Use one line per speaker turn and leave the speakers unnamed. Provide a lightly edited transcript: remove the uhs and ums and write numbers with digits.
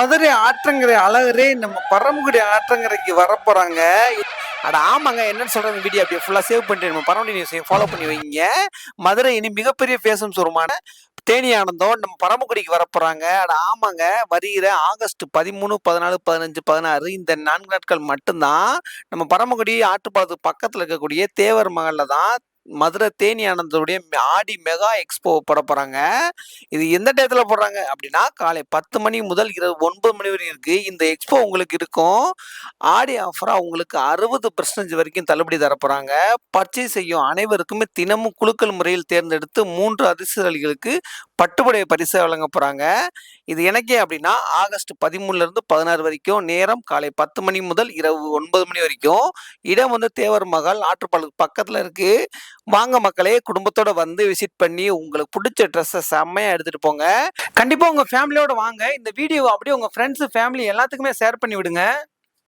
மதுரை ஆற்றங்கரை அழகரே நம்ம பரமக்குடி ஆற்றங்கரைக்கு வரப்போறாங்க. அட ஆமாங்க. என்னன்னு சொல்றது வீடியோ அப்படியே ஃபுல்லா சேவ் பண்ணிட்டு நம்ம பரமக்குடி நியூஸையும் ஃபாலோ பண்ணி வைங்க. மதுரை இனி மிகப்பெரிய ஃபேஷன் ஷோரூமான தேனி ஆனந்தம் நம்ம பரமக்குடிக்கு வரப்போறாங்க. அட ஆமாங்க. வருகிற ஆகஸ்ட் 13, 14, 15, 16 இந்த 4 நாட்கள் மட்டும்தான் நம்ம பரமக்குடி ஆற்றுப்பாலத்துக்கு பக்கத்துல இருக்கக்கூடிய தேவர் மஹல்ல தான் மதுரை தேனி ஆனந்தோடைய ஆடி மெகா எக்ஸ்போ போட போறாங்க. இது எந்த டயத்துல போடுறாங்க அப்படின்னா காலை 10 மணி முதல் இரவு 9 மணி வரை இருக்கு. இந்த எக்ஸ்போ உங்களுக்கு இருக்கும். ஆடி ஆஃபரா உங்களுக்கு 60% வரைக்கும் தள்ளுபடி தரப்போறாங்க. பர்ச்சேஸ் செய்யும் அனைவருக்குமே தினமும் குலுக்கல் முறையில் தேர்ந்தெடுத்து 3 அதிர்ஷ்டசாலிகளுக்கு பட்டுப்புடவை பரிசு வழங்க போறாங்க. இது எனக்கே அப்படின்னா ஆகஸ்ட் 13ல இருந்து 16 வரைக்கும். நேரம் காலை 10 மணி முதல் இரவு 9 மணி வரைக்கும். இடம் வந்து தேவர் மகால் ஆற்றுப்பாலத்துக்கு பக்கத்துல இருக்கு. வாங்க மக்களே, குடும்பத்தோட வந்து விசிட் பண்ணி உங்களுக்கு பிடிச்ச ட்ரெஸ்ஸை செம்மையா எடுத்துட்டு போங்க. கண்டிப்பா உங்க ஃபேமிலியோட வாங்க. இந்த வீடியோ அப்படியே உங்க ஃப்ரெண்ட்ஸ் ஃபேமிலி எல்லாத்துக்குமே ஷேர் பண்ணி விடுங்க.